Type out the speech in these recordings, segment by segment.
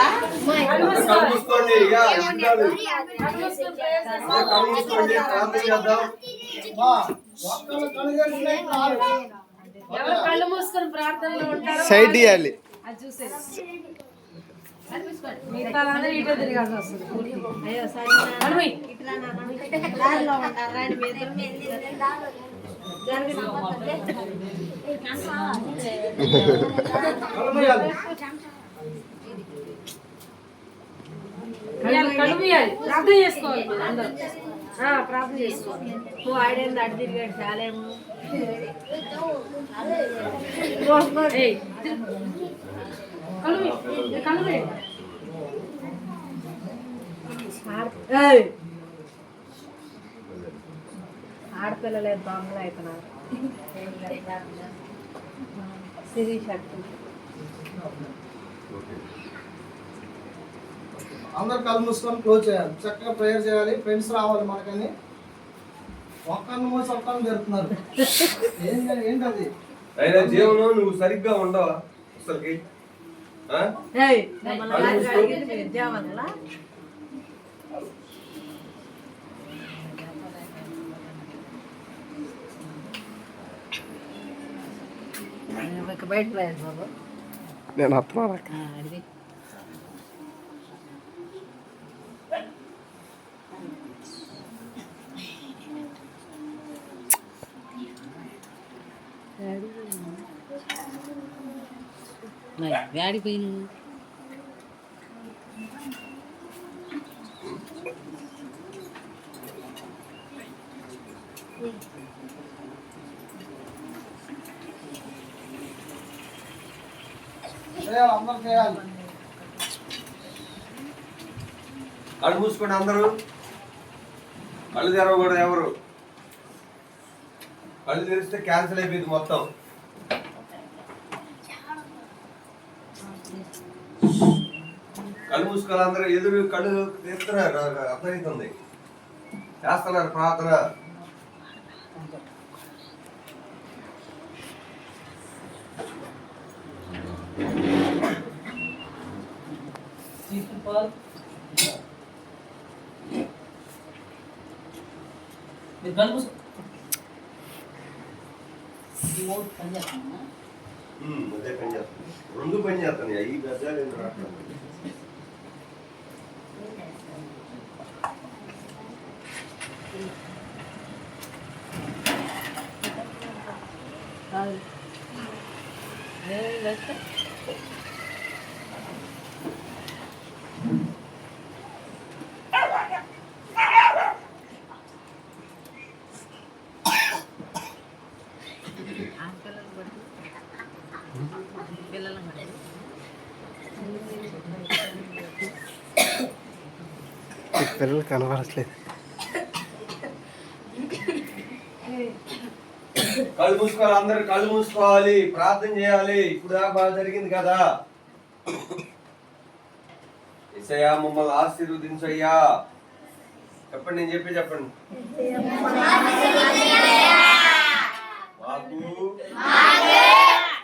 కలుపుకోండి కళ్ళు మూసుకొని ప్రార్థనలో ఉంటారు. సైడ్ ఇవ్వాలి. ప్రార్థన చేసుకోవాలి. ప్రార్థన చేసుకోవాలి. ఆడేంది అడ్డు తిరిగాడు చాలేమో. ఆడపిల్లలే దొంగలు అవుతున్నారు. శిరీష్ అందరు కళ్ళు మూసుకొని క్లోజ్ చేయాలి. చక్కగా ప్రేయర్ చేయాలి. ఫ్రెండ్స్ రావాలి మనకని. ఒక్కరిని మూసి ఒక్కరిని జరుగుతున్నారు. ఏంటది అయినా జీవనం నువ్వు సరిగ్గా ఉండవా అసలుకి? బయట బాబు నేను వస్తున్నా. గాడిపోయింది. అందరు చేయాలి. కళ్ళు మూసుకోండి అందరూ. కళ్ళు తెరవకూడదు ఎవరు. కళ్ళు తెరిస్తే క్యాన్సిల్ అయిపోయింది మొత్తం. కళ్ళు మూసుకోవాలి అందరూ. ఎదురు కళ్ళు తెరుతున్నారు. అర్థమవుతుంది. చేస్తున్నారు ప్రార్థన. అదే పని చేస్తాను. రెండు పని చేస్తాను. ఈ గజాలు రావట్లేదు. పిల్లలు కనబడట్లేదు. కళ్ళు మూసుకోవాలి అందరు. కళ్ళు మూసుకోవాలి. ప్రార్థన చేయాలి. ఇప్పుడు బాగా జరిగింది కదా. యేసయ్యా మమ్మల్ని ఆశీర్వదించయ్యా. చెప్పండి. నేను చెప్పండి. మాకు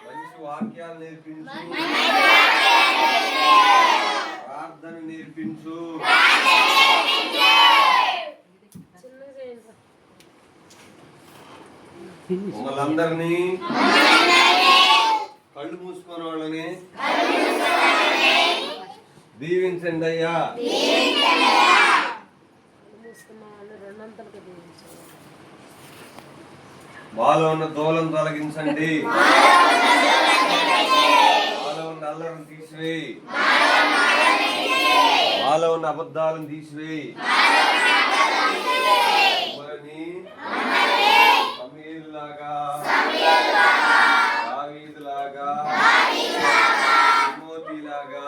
మంచి వాక్యాలు నేర్పించు. ప్రార్థన నేర్పించు. మమ్మల్ని అందరినీ కళ్ళు మూసుకున్న వాళ్ళని దీవించండి అయ్యా. మాలో ఉన్న దూలను తొలగించండి. మాలో ఉన్న అల్లరిని తీసివేయి. మాలో ఉన్న అబద్ధాలను తీసివేయి. సమీరులాగా, దావీదులాగా, తిమోతిలాగా,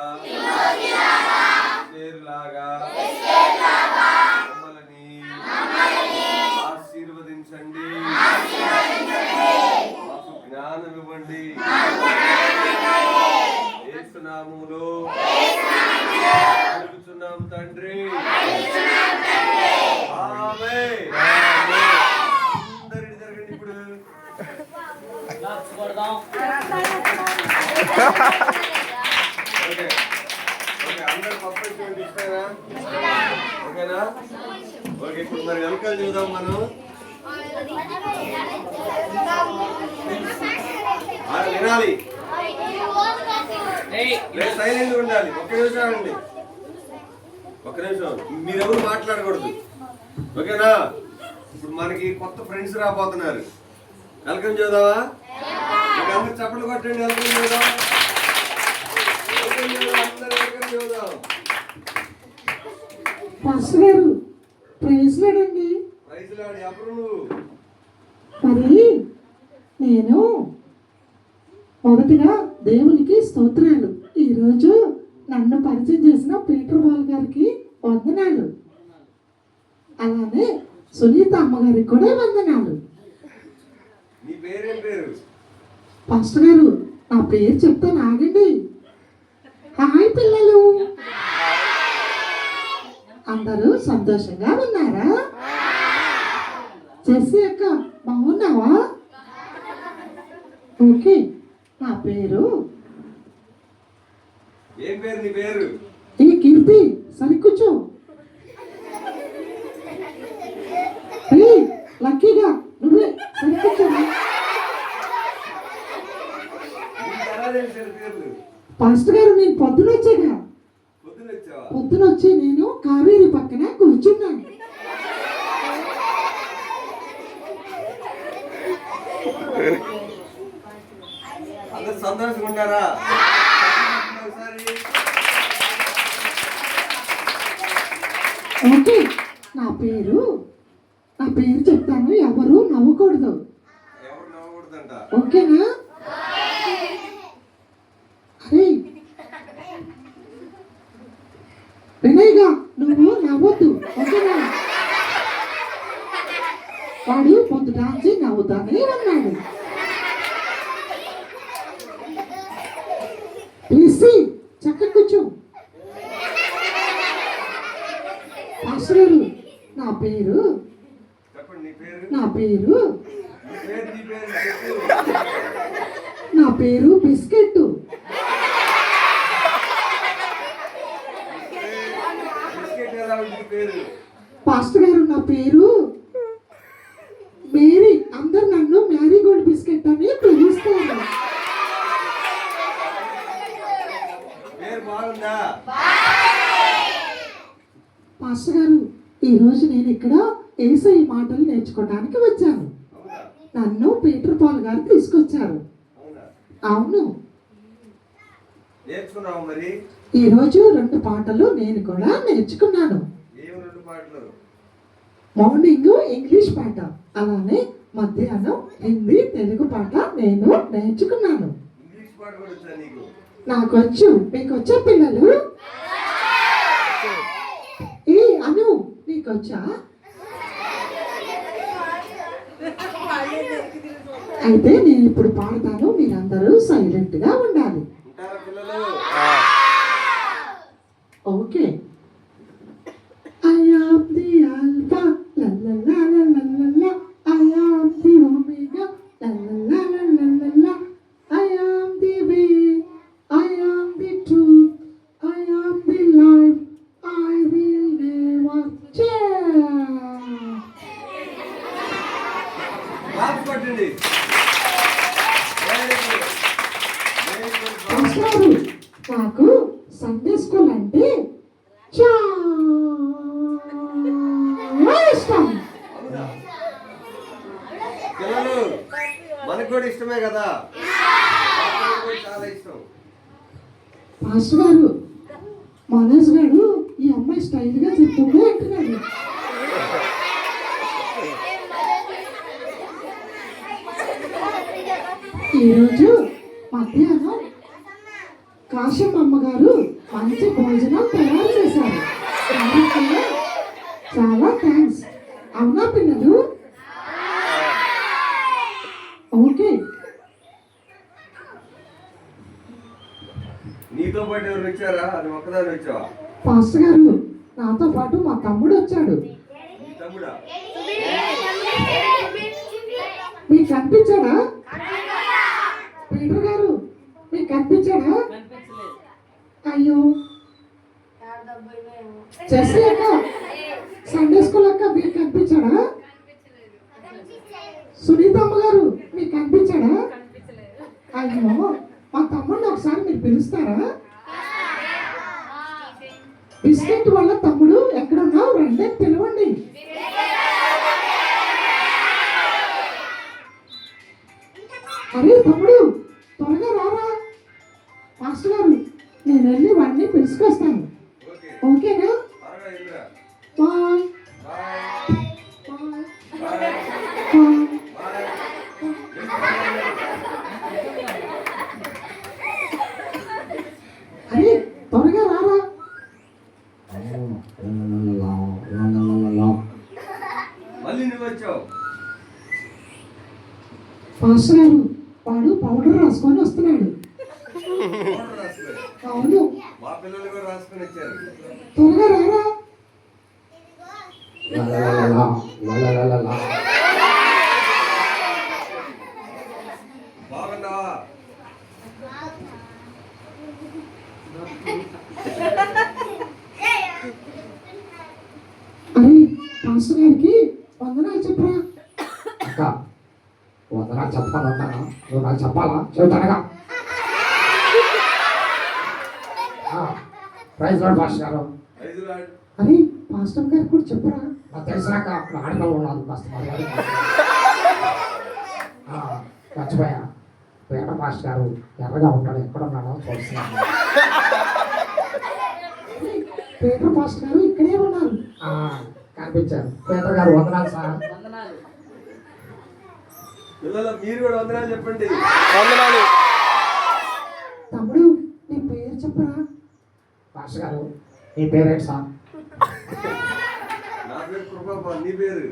ఎస్తేరులాగా మమ్మల్ని ఆశీర్వదించండి. మాకు జ్ఞానం ఇవ్వండి. యేసు నామములో అడుగుచున్నాము తండ్రి. ఆమేన్. అందరిని జరగండి. ఇప్పుడు ఓకే. అందరు పప్పు ఇటువంటి ఇష్టమేనా? ఓకేనా? ఓకే, ఇప్పుడు మరి వెనకాల చూద్దాం మనం. వినాలి, సైలెంట్ ఉండాలి. ఒక్క నిమిషం అండి, ఒక్క నిమిషం. మీరెవరు మాట్లాడకూడదు, ఓకేనా? ఇప్పుడు మనకి కొత్త ఫ్రెండ్స్ రాబోతున్నారు. వెల్కమ్ చూద్దామా? అందరు చప్పట్లు కొట్టండి. వెల్కమ్ చూద్దాం, అందరు వెల్కమ్ చూద్దాం. పాస్టర్ గారు ప్రైజ్ లేడండి. Praise lord. ఎవరు నువ్వు? మరి నేను మొదటిగా దేవునికి స్తోత్రాలు. ఈరోజు నన్ను పరిచయం చేసిన పీటర్ బాల్ గారికి వందనాలు. అలానే సునీత అమ్మగారికి కూడా వందనాలు. నీ పేరేం పేరు? పాస్టర్ గారు నా పేరు చెప్తాను, ఆగండి. హాయ్ పిల్లలు, అందరూ సంతోషంగా ఉన్నారా? జెస్సీ అక్క బాగున్నావా? ఓకే, నా పేరు ఏం పేరు నీ పేరు? ఈ కీర్తి. సరి కూర్చో. లక్కీగా నువ్వే సరి కూర్చో. పాస్టర్ గారు నేను పొద్దున వచ్చాగా, పొద్దున వచ్చి నేను కావేరి పక్కన కూర్చున్నాను. అందరు సంతోషంగా ఉన్నారా? ఓకే, నా పేరు చెప్తాను, ఎవరు నవ్వకూడదు, ఎవరు నవ్వకూడదంట, ఓకేనా? అరే వినయ్గా నువ్వు నవ్వద్దు, ఓకేనా? వాడు పొద్దుటాంచి నవ్వుతానే ఉన్నాడు. ప్లీజ్ చక్క కూర్చో. పాస్టర్ గారు నా పేరు చెప్పండి. నీ పేరు? నా పేరు నీ పేరు చెప్పు. నా పేరు బిస్కెట్. బిస్కెట్ ఎలా ఉంది పేరు? పాస్టర్ గారు నా పేరు మేరీ. అందరు నన్ను మ్యారీ గోల్డ్ బిస్కెట్ అని పిలుస్తారు. పేరు బాగుందా? పాస్టర్ గారు ఈరోజు నేను ఇక్కడ యేసయ్య మాటలు నేర్చుకోవడానికి వచ్చాను. అవునా? నన్ను పీటర్ పాల్ గారు తీసుకొచ్చారు. అవునా? అవును. నేర్చుకున్నావు మరి? ఈరోజు 2 పాటలు నేను కూడా నేర్చుకున్నాను. ఏం 2 పాటలు? మార్నింగ్ ఇంగ్లీష్ పాట, అలానే మధ్యాహ్నం హిందీ తెలుగు పాట నేను నేర్చుకున్నాను. ఇంగ్లీష్ పాట కూడా వచ్చా నీకు? నాకు వచ్చు. మీకు వచ్చా పిల్లలు? ఏ అను నీకు వచ్చా? అయితే నేను ఇప్పుడు పాడతాను, మీరందరూ సైలెంట్ గా ఉండాలి, ఉంటారా పిల్లలు? Okay. I am the Alpha, la la la la la la la. I am the Omega, la la la la la la la. I am the way, I am the truth, I am the life, I will never change. Clap కొట్టండి. మాస్టారు, నాకు Sunday school అంటే చాలా ఇష్టం. అవునా? పిల్లలు మనకు కూడా ఇష్టమే కదా? నాకు కూడా చాలా ఇష్టం. మాస్టర్ గారు మనోజ్ గారు ఈ అమ్మాయి స్టైల్ గా చెప్తుండే అంటున్నాడు. ఈరోజు మధ్యాహ్నం కాశమ్మమ్మ గారు మంచి భోజనం తయారు చేశారు. చాలా థ్యాంక్స్. అవునా పిల్లలు? ఓకే. నీతో పాటు ఎవరు వచ్చారా? అది ఒక్కదాని వచ్చావా? పాస్టర్ గారు నాతో పాటు మా తమ్ముడు వచ్చాడు. నీ తమ్ముడా? మీకు కనిపించాడా? పీటర్ గారు మీకు కనిపించాడా? అయ్యో చేసి అక్క సండే స్కూల్ అక్క మీకు కనిపించాడా? సునీత అమ్మగారు మీకు కనిపించాడా? అయ్యో మా తమ్ముడిని ఒకసారి మీరు పిలుస్తారా? బిస్కెట్ వాళ్ళ తమ్ముడు ఎక్కడున్నావు రండి అని పిలవండి. అరే తమ్ముడు త్వరగా రారా. మాస్టర్ గారు నేను వెళ్ళి వాడిని పిలుచుకొస్తాను. ఓకే ఓకేనా? త్వరగా వెళ్ళిరా. Bye bye bye bye bye. అరే త్వరగా రారా. మళ్ళీ నువ్వు వచ్చావు. మాస్టర్ గారు వాడు పౌడర్ రాసుకొని వస్తున్నాడు. పౌడర్ రాసుకొని. అవును మా పిల్లలు కూడా రాసుకొని వచ్చారు. త్వరగా రారా. బాగున్నావా? అరే మాస్టర్ గారికి వందనాలు చెప్పరా. అక్క వందనాలు చెప్పాలన్నాను, నువ్వు నాకు చెప్పాలా? చెబుతానుగా. ప్రైజ్ లార్డ్ పాస్టర్ గారు. ఐదు రాడు. అరే మాస్టర్ గారికి కూడా చెప్పరా. నాకు తెలిసినాక అప్పుడు ఆడపిల్ల ఉన్నాను కాస్త మర్యాద. మర్చిపోయా. పేట పాస్టర్ గారు ఎర్రగా ఉంటాడు, ఎక్కడ ఉన్నాడో చూస్తున్నాను. పేటర్ మాస్టర్ గారు ఇక్కడే ఉన్నారు. కనిపించారు. పేటర్ గారు వందనాలు సార్. పిల్లలు మీరు కూడా వందనాలు చెప్పండి. వందనాలు. తమ్ముడు నీ పేరు చెప్పరా. పాస్టర్ గారు మీ పేరేంటి సార్? నా పేరు కృపాపా. నీ పేరు?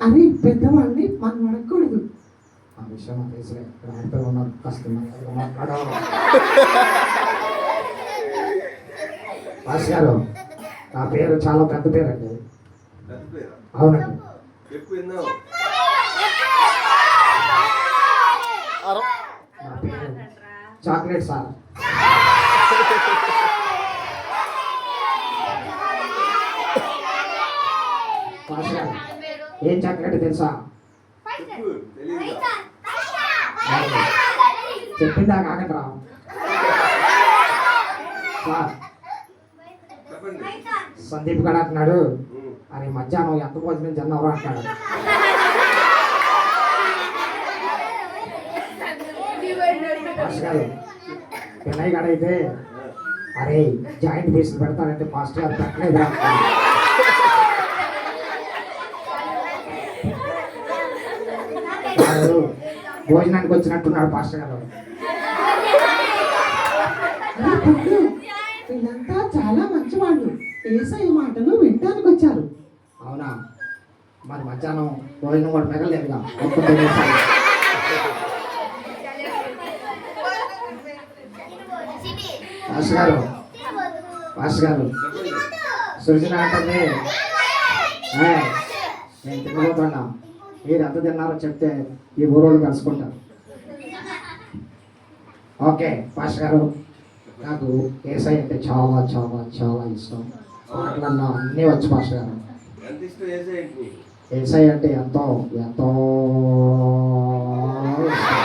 అని పెద్దవాళ్ళని మనం అడగకూడదు. ఆ విషయం నాకు తెలిసిలే. ఇక్కడ ఆడపిల్ల ఉన్నారు, కాస్త మర్యాదగా మాట్లాడాలి. పాస్టర్ గారు నా పేరు చాలా పెద్ద పేరు అండి. పెద్ద పేరా? అవునండి. ఎక్కువ విన్నావు. నా పేరు చాక్లెట్ సార్. పాస్టర్ గారు ఏం చాక్లెట్ తెలుసా? చెప్పు. తెలియదుగా. చెప్పిందా కాకండి రా సార్. చెప్పండి. సందీప్ గడ అంటున్నాడు, ఉమ్. అని మధ్యాహ్నం ఎంత భోజనం తిన్నావు అంటున్నాడు. పాస్టర్ గారు పిల్లయ్య గడ అయితే అరే జాయింట్ పీసులు పెడతానంటే పాస్టర్ గారు పెట్టలేదు అంటున్నాడు. వాడు భోజనానికి వచ్చినట్టున్నాడు పాస్టర్ గారు. అరే తమ్ముడు వీళ్ళంతా చాలా మంచివాళ్ళు. ఏసై మాటలు వినడానికి వచ్చారు. అవునా? మరి మధ్యాహ్నం భోజనం కూడా మిగలేదుగా, ఒక్క తినేసాను. పాస్టర్ గారు పాస్టర్ గారు చెప్పండి. సృజన అంటే నేను తినబోతున్నా, మీరు ఎంత తిన్నారో చెప్తే ఈ ఊరోళ్ళు కలుసుకుంటారు. ఓకే పాస్టర్ గారు, నాకు ఏసై అంటే చాలా చాలా చాలా ఇష్టం. మాటలన్నా అన్నీ వచ్చు పాస్టర్ గారు. ఎంత ఇష్టం వేసేయండి నీకు? ఏసై అంటే ఎంతో ఎంతో ఇష్టం.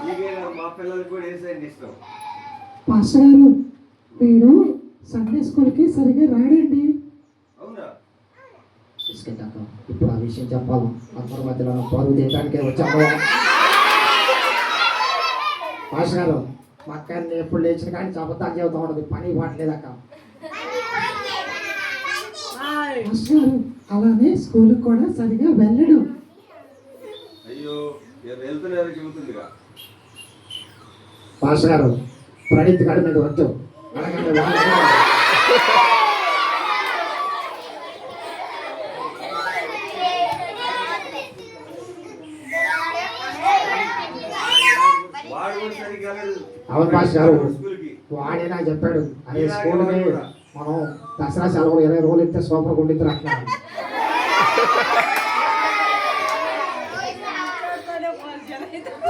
నీకే కాదు, మా పిల్లలకి కూడా వేసేయండి ఇష్టం. మాస్టర్ గారు వీడు సండే స్కూల్కి సరిగా రాడండి. అవునా? బిస్కెట్ అక్క, ఇప్పుడు ఆ విషయం చెప్పాలి. అందరి మధ్యలో పరుగు తీయడానికే వచ్చాము. పాస్టర్ గారు మా అక్కని ఎప్పుడు లేచిన కానీ అబద్ధాలు చెబుతూ ఉండదు, పని పాటలేదు అక్క. మాస్టర్ గారు అలానే స్కూల్కి కూడా సరిగా వెళ్ళడు. అయ్యో, వెళ్తున్నారు చెబుతుందిగా. పాస్టర్ గారు ప్రణీత్ గారి మీద వచ్చు. అలాగే వాడు కూడా సరిగ్గా లేదు. అవును పాస్టర్ గారు, స్కూల్కి. వాడే నాకు చెప్పాడు, అదే స్కూల్కి మనం దసరా సెలవులు 20 రోజులు ఇస్తే సూపర్ గుండిద్దరు అంటున్నాడు.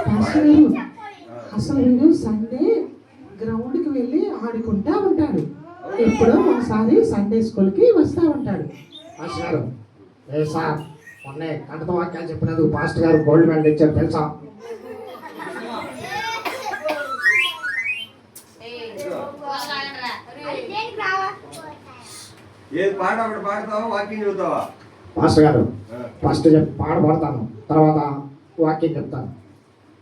మాస్టర్ గారు అసలు వీడు సండే గ్రౌండ్కి వెళ్ళి ఆడుకుంటా ఉంటాడు. అవునా? ఎప్పుడో ఒకసారి సండే స్కూల్కి వస్తూ ఉంటాడు. పాస్టర్ గారు, ఏ సార్ మొన్నే కంటత వాక్యాలు చెప్పినందుకు పాస్టర్ గారు గోల్డ్ మెడల్ ఇచ్చారు తెలుసా? ఏది పాట ఒకటి పాడతావా వాకింగ్ చదువుతావా? పాస్టర్ గారు ఫస్ట్ పాట పాడతాను, తర్వాత వాక్యం చెప్తాను.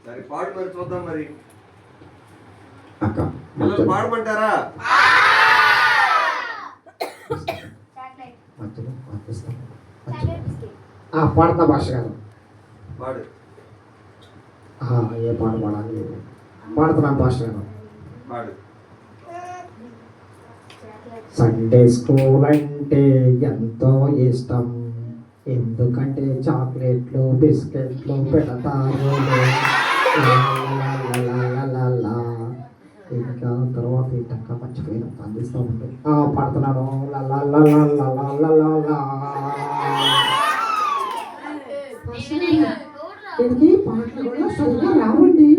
సరే పాడు మరి చూద్దాం. మరి అక్క పిల్లలు పాడమంటారా? పాడతా పాస్టర్ గారు. పాడు. ఏ పాట పాడాలి? పాడుతున్నాను పాస్టర్ గారు. పాడు. సండే స్కూల్ అంటే ఎంతో ఇష్టం, ఎందుకంటే చాక్లెట్లు బిస్కెట్లు పెడతారు. ఇంకా తర్వాత ఈ టక్క మర్చిపోయిన అందిస్తూ ఉంటుంది. పాడుతున్నాను. వీడికి పాటలు కూడా సరిగా రావండి.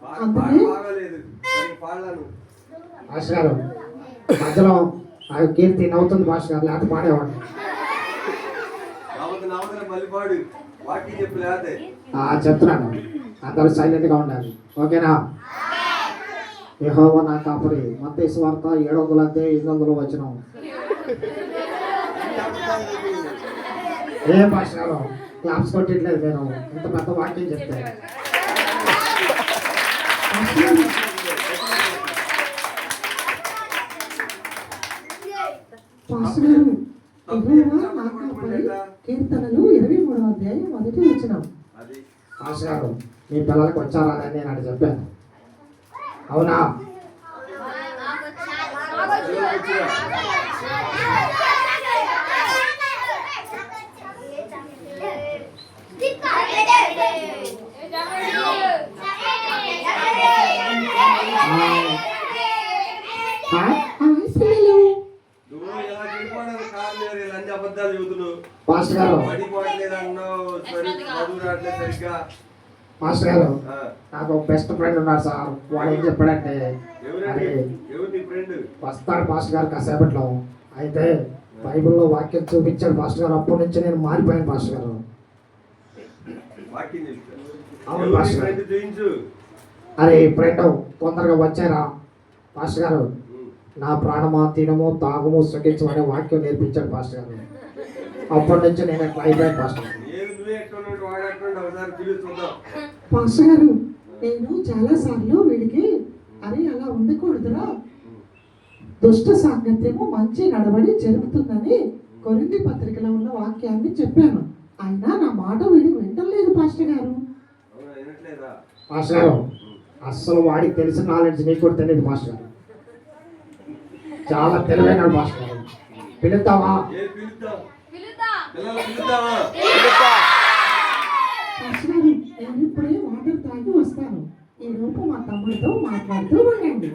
పాట బాగాలేదు. సరే పాడలాను. భాష గారు మధ్యలో ఆ కీర్తి నవ్వుతుంది భాష గారు, లేకపోతే పాడేవాడు. నవ్వుతున్నా మళ్ళీ పాడు. వాకింగ్ చెప్పు లేకపోతే. చెప్తున్నాను, అందరూ సైలెంట్గా ఉండాలి, ఓకేనా? యెహోవా నా కాపరి, మత్తయి సువార్త 7:800 వచనం. ఏ భాష గారు క్లాప్స్ కొట్టట్లేదు, నేను ఇంత పెద్ద వాక్యం చెప్తే. పాస్టర్ గారు, యెహోవా నా కాపరి, కీర్తనలు 23వ అధ్యాయం 1వ వచనం. భాష గారు మీ పిల్లలకు వచ్చారా అని నేను అని చెప్పాను, అవునా? అబద్ధాలు చెబుతున్నావు. మాస్టర్ గారు, పడిపోవట్లేదు అన్నావు, చదువు రావట్లేదు సరిగ్గా. మాస్టర్ గారు నాకు బెస్ట్ ఫ్రెండ్ ఉన్నాడు సార్. వాడు ఏం చెప్పాడంటే ఎవరు నీ ఫ్రెండ్? వస్తాడు మాస్టర్ గారు కాసేపట్లో. అయితే బైబిల్లో వాక్యం చూపించాడు మాస్టర్ గారు. అప్పటి నుంచి నేను మారిపోయాను మాస్టర్ గారు. వాక్యం అవును మాస్టర్ గారు. చూపించు. అరే ఫ్రెండ్ తొందరగా వచ్చారా మాస్టర్ గారు? నా ప్రాణమా తినము తాగుము సుఖించు అనే వాక్యం నేర్పించాడు మాస్టర్ గారు. అప్పటి నుంచి నేను ఎట్లా అయిపోయాను మాస్టర్ గారు. పాస్టర్ గారు, నేను చాలా సార్లు వీడికి అరే అలా ఉండకూడదురా, దుష్ట సాంగత్యము మంచి నడవడి జరుగుతుందని కొరింథీ పత్రికలో ఉన్న వాక్యాన్ని చెప్పాను. అయినా నా మాట వీడికి వింటలేదు పాస్టర్ గారు. మాస్టర్ గారు అస్సలు వాడికి తెలిసిన నాలెడ్జ్ మీకు కూడా తెలియదు మాస్టర్ గారు. చాలా తెలివైన మాస్టర్ గారు. పిలుద్దామా? పాస్టర్ గారు, నేను ఇప్పుడే వాటర్ తాగి వస్తాను. ఈ లోపు మా తమ్ముడితో మాట్లాడుతూ ఉండండి.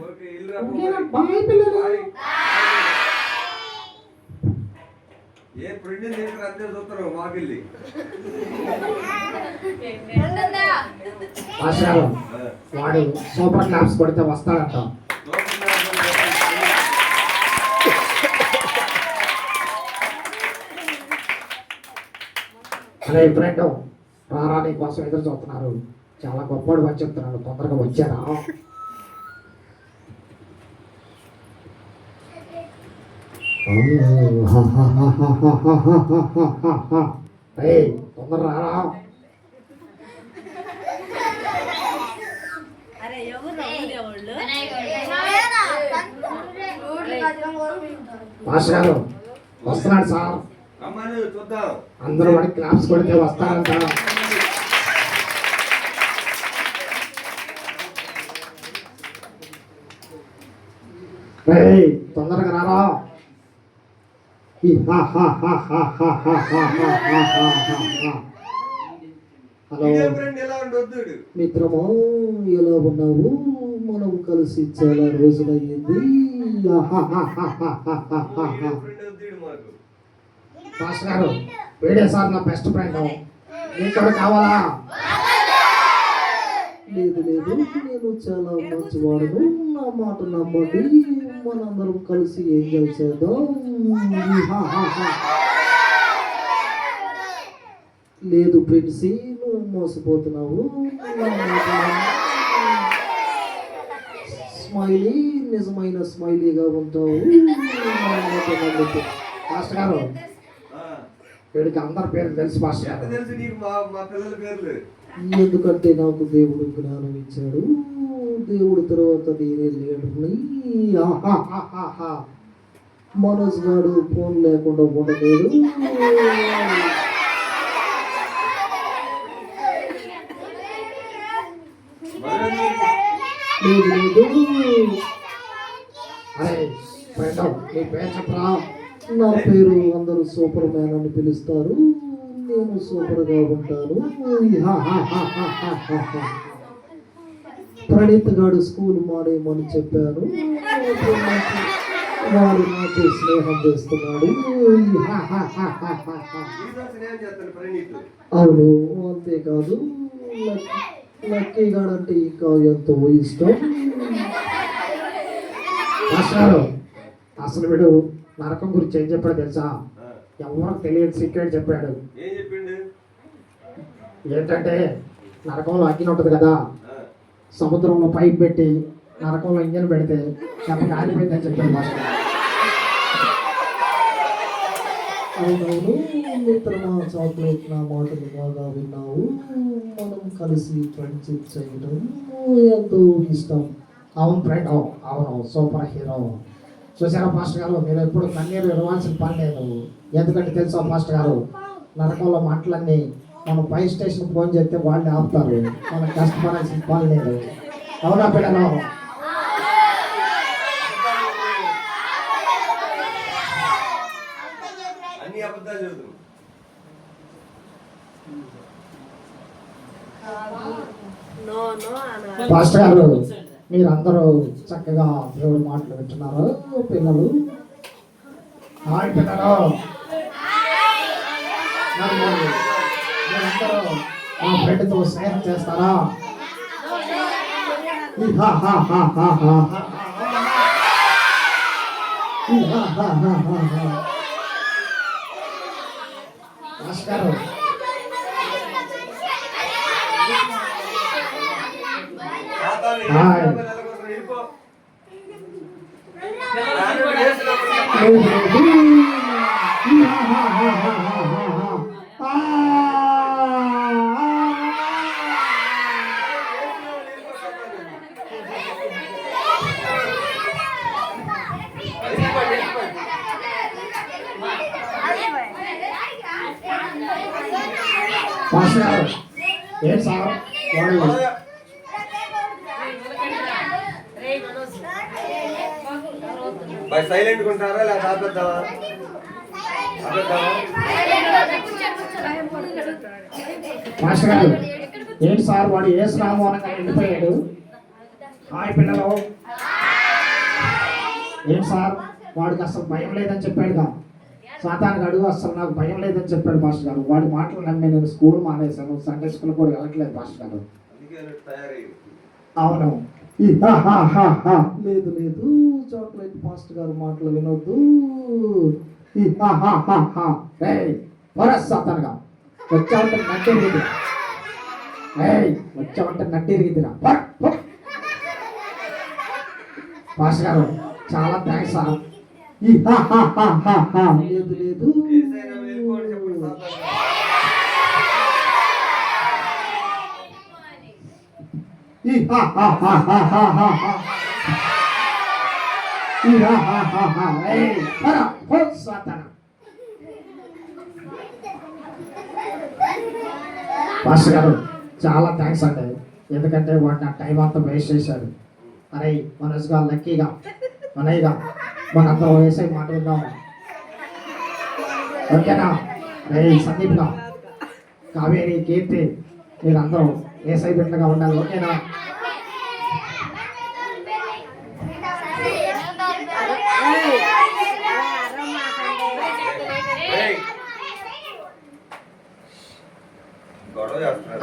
ఓకేనా? బాయ్ పిల్లలు. ఏ ఫ్రెండ్ అంతే చూస్తారు మాకెళ్ళి. మాస్టర్ గారు వాడు సూపర్ క్లాప్స్ కొడితే వస్తాడంట. అరే ఫ్రెండ్ రారా, నీ కోసం ఎదురు చూస్తున్నారు. చాలా గొప్పవాడు అని చెప్తున్నాను, తొందరగా వచ్చారా? తొందర రారా. మాస్టర్ గారు వస్తున్నాడు సార్. అందరూ వాడికి క్లాప్స్ కొడితే వస్తారంట. తొందరగా రారా. హలో మిత్రమా, ఎలా ఉన్నావు? మనం కలిసి చాలా రోజులయ్యింది. మాస్టర్ గారు వీడే సార్ నా బెస్ట్ ఫ్రెండ్. నీకు కావాలా? లేదు లేదు, నేను చాలా మంచివాడును, నా మాట నమ్మండి. మనందరం కలిసి ఎంజాయ్ చేద్దాం. లేదు ప్రిన్సీ, నువ్వు మోసపోతున్నావు. స్మైలీ నిజమైన స్మైలీగా ఉంటావు. మాస్టర్ గారు, వీడికి అందరి పేర్లు తెలుసు మాస్టర్ గారు. తెలుసు నీకు మా పిల్లల పేర్లు. ఎందుకంటే నాకు దేవుడు జ్ఞానం ఇచ్చాడు. దేవుడి తర్వాత నేనే లేడుని. మనోజ్ గారు ఫోన్ లేకుండా ఉండలేడు. నా పేరు అందరూ సూపర్ మ్యాన్ అని పిలుస్తారు. నేను సూపర్గా ఉంటాను. ప్రణీత్ గారు స్కూల్ మానేయమని చెప్పాను. వాడు నాతో స్నేహం చేస్తున్నాడు. అవును, అంతేకాదు లక్కీ గారు అంటే ఇంకా ఎంతో ఇష్టం. అసలు వీడు నరకం గురించి ఏం చెప్పాడు తెలుసా? ఎవరికి తెలియదు సీక్రెట్ చెప్పాడు. ఏం చెప్పిండు? ఏంటంటే నరకంలో అగ్ని ఉంటుంది కదా, సముద్రంలో పైప్ పెట్టి నరకంలో ఇంజన్ పెడితే చెప్పక ఆరిపోయిందని చెప్పాడు మాస్టర్. అవునవును మిత్రమా, చాక్లెట్ నా మాటలు బాగా విన్నావు. మనం కలిసి ఫ్రెండ్షిప్ చేయడం ఎంతో ఇష్టం. అవును ఫ్రెండ్, అవును సూపర్ హీరో. చూసారా మాస్టర్ గారు, మీరు ఎప్పుడు కన్నీరు విడవాల్సిన పని లేదు. ఎందుకంటే తెలుసా మాస్టర్ గారు, నరకంలో మాటలన్నీ మనం ఫైర్ స్టేషన్ ఫోన్ చేస్తే వాళ్ళని ఆపుతారు. మనం కష్టపడాల్సిన పని లేదు. అవునా పిల్లలు? అన్ని అబద్ధాలు చెబుతున్నాం. మాస్టర్ గారు, మీరందరూ చక్కగా దేవుడి మాటలు వింటున్నారు. పిల్లలు, హాయ్ పిల్లలు, మీరందరూ మా ఫ్రెండ్తో స్నేహం చేస్తారా? మాస్టర్ గారు, హాయ్. మాస్టర్ గారు, ఏం సార్ వాడు సైలెంట్ ఉంటారా లేదా ఆపేద్దామా? మాస్టర్ గారు, ఏంటి సార్ వాడు ఏ శ్రామోనంగా వెళ్ళిపోయాడు? హాయ్ పిల్లలు, ఏంటి సార్ వాడికి అసలు భయం లేదని చెప్పాడుగా. సాతానికి అడుగు అసలు నాకు భయం లేదని చెప్పాడు మాస్టర్ గారు. వాడి మాటలు నమ్మి నేను స్కూల్ మానేశాను. సండే స్కూల్ కూడా వెళ్ళట్లేదు మాస్టర్ గారు. అవును. లేదు లేదు, చాక్లెట్ మాస్టర్ గారు మాటలు వినొద్దు. సాతానుగా వచ్చావంటే నట్టెరిగిద్దిరా. వచ్చావంటే నట్టెరిగిద్దిరా. మాస్టర్ గారు చాలా థ్యాంక్స్ సార్. లేదు లేదు, మాస్టర్ గారు చాలా థ్యాంక్స్ అండి. ఎందుకంటే వాడు నా టైం అంతా వేస్ట్ చేశాడు. అరే మనసుగా లక్కీగా మనయ్యగా మనందరం వేసే మాట విన్నాం. ఓకేనా? రే సందీప్గా, కావేరి, కీర్తి మీరందరూ ఏసై బిడ్డగా ఉండాలి. ఓకేనా?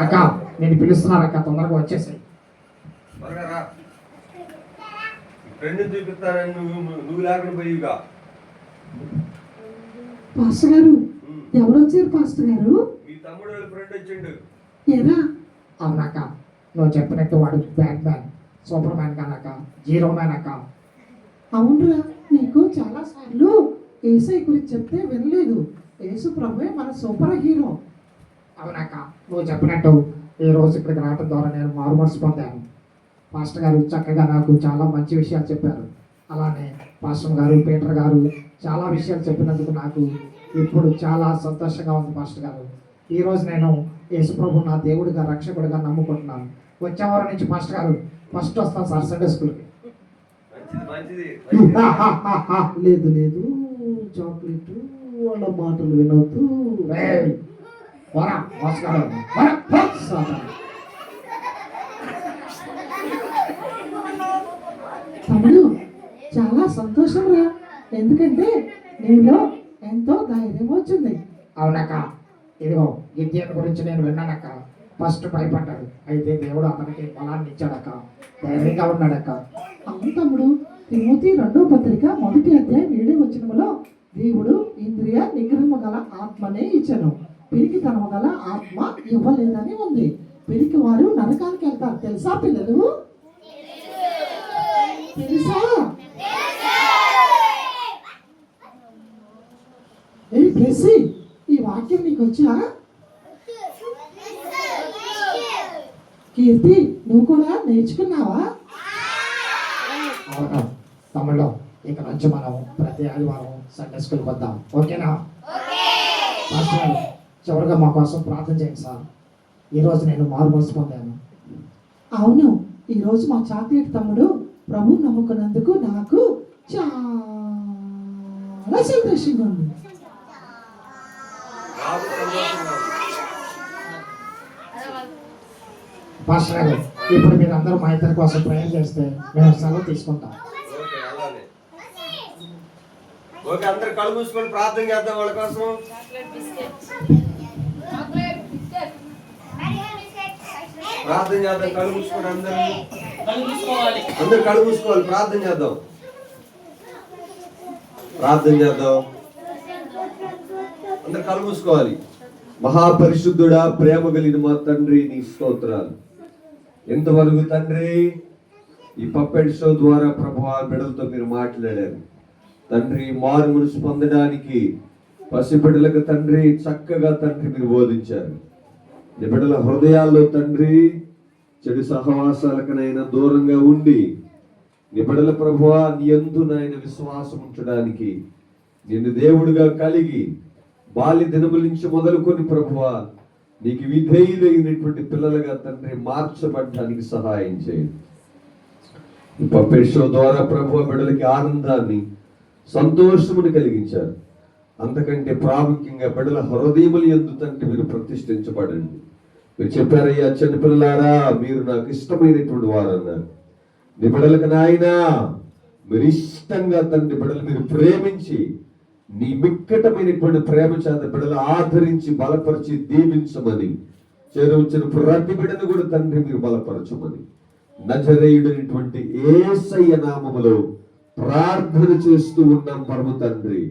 అక్క నేను పిలుస్తున్నారు అక్క, తొందరగా వచ్చేసాయి. ఫ్రెండ్ చూపిస్తానని నువ్వు లేకుండా పోయిగా. పాస్టర్ గారు ఎవరు వచ్చారు పాస్టర్ గారు? మీ తమ్ముడు వాళ్ళ ఫ్రెండ్ వచ్చిండు. ఏరా? అవునక్క, నువ్వు చెప్పినట్టు వాడు బ్యాట్ మ్యాన్, సూపర్ మ్యాన్ కానక్క, జీరో మ్యాన్ అక్క. అవునరా, నీకు చాలా సార్లు ఏసై గురించి చెప్తే వినలేదు. యేసు ప్రభువే మన సూపర్ హీరో. అవునక్క, నువ్వు చెప్పినట్టు ఈ రోజు ఇక్కడికి రావడం ద్వారా నేను మారుమనసు పొందాను. పాస్టర్ గారు చక్కగా నాకు చాలా మంచి విషయాలు చెప్పారు. అలానే పాస్టర్ గారు, పీటర్ గారు చాలా విషయాలు చెప్పినందుకు నాకు ఇప్పుడు చాలా సంతోషంగా ఉంది. పాస్టర్ గారు, ఈరోజు నేను యేసుప్రభు నా దేవుడిగా రక్షకుడిగా నమ్ముకుంటున్నాను. వచ్చే వారం నుంచి పాస్టర్ గారు ఫస్ట్ వస్తాను సార్ సండే స్కూల్కి. మంచిది. లేదు లేదు, చాక్లెట్ వాళ్ళ మాటలు వినొద్దు. తమ్ముడు, చాలా సంతోషం రా, ఎందుకంటే నీలో ఎంతో ధైర్యం వచ్చింది. అవునక్క, ఇదిగో గిద్యోను గురించి నేను విన్నానక్క. ఫస్ట్ భయపడ్డాడు, అయితే దేవుడు అతనికి బలాన్ని ఇచ్చాడక్క, ధైర్యంగా ఉన్నాడక్క. అవును తమ్ముడు, తిమోతి 2వ పత్రిక 1వ అధ్యాయం 7వ వచనములో దేవుడు ఇంద్రియ నిగ్రహము గల ఆత్మనే ఇచ్చను, పిరికితనము గల ఆత్మ ఇవ్వలేదని ఉంది. పిరికి వారు నరకానికి వెళ్తారు, తెలుసా పిల్లలు? తెలుసా? ఏ బ్లెస్సీ, ఈ వాక్యం నీకు వచ్చా? కీర్తి, నువ్వు కూడా నేర్చుకున్నావా? అవును తమ్ముళ్ళు, ఇక నుంచి మనం ప్రతి ఆదివారం సండే స్కూల్కి వద్దాం, ఓకేనా? పాస్టర్ గారు, చివరిగా మా కోసం ప్రార్థన చేయండి సార్. ఈరోజు నేను మారుమనసు పొందాను. అవును, ఈరోజు మా చాక్లెట్ తమ్ముడు ప్రభు నమ్ముకున్నందుకు నాకు చాలా సంతోషంగా ఉంది. నాకు సంతోషంగా ఉంది. పాస్టర్ గారు, ఇప్పుడు మీరు అందరూ మా ఇద్దరి కోసం ప్రయాణం చేస్తే మేము సెలవు తీసుకుంటాం. ఓకే, అలానే. ఓకే, అందరు కళ్ళు మూసుకొని ప్రార్థన చేద్దాం వాళ్ళ కోసం. ప్రార్థన చేద్దాం, కళ్ళు మూసుకొని అందరూ కళ్ళు మూసుకోవాలి. ప్రార్థన చేద్దాం. అందరు కళ్ళు మూసుకోవాలి. మహాపరిశుద్ధుడా, ప్రేమ కలిగిన మా తండ్రి, నీ స్తోత్రాలు. ఎంతవరకు తండ్రి ఈ పప్పెట్ షో ద్వారా ప్రభువా బిడ్డలతో మీరు మాట్లాడారు తండ్రి. మారు మనసు పొందడానికి పసిబిడ్డలకు తండ్రి చక్కగా తండ్రి మీరు బోధించారు. నీ బిడ్డల హృదయాల్లో తండ్రి చెడు సహవాసాలకనైనా దూరంగా ఉండి నీ బిడ్డల ప్రభువా నీ యందు నాయన విశ్వాసం ఉంచడానికి నిన్ను దేవుడిగా కలిగి బాల్య దినముల నుంచి మొదలుకొని ప్రభువా నీకు విధేయులైనటువంటి పిల్లలుగా తండ్రి మార్చబడడానికి సహాయం చేయండి. ఈ పప్పెట్ షో ద్వారా ప్రభువా బిడ్డలకి ఆనందాన్ని సంతోషమును కలిగించారు. అంతకంటే ప్రాముఖ్యంగా బిడ్డల హృదయములు యందు తండ్రి మీరు ప్రతిష్ఠించబడండి. మీరు చెప్పారయ్యా, చిన్నపిల్లలారా మీరు నాకు ఇష్టమైనటువంటి వారు అన్నారు. నీ బిడ్డలకు నాయనా మీరు ఇష్టంగా తండ్రి బిడ్డలు మీరు ప్రేమించి నీ మిక్కటమైనటువంటి ప్రేమ చేత బిడ్డలు ఆదరించి బలపరిచి దీవించమని చేరవచ్చిన ప్రతి బిడ్డను కూడా తండ్రి మీరు బలపరచమని నజరేయుడైనటువంటి యేసయ్య నామములో ప్రార్థన చేస్తూ ఉన్నాం పరమ తండ్రి.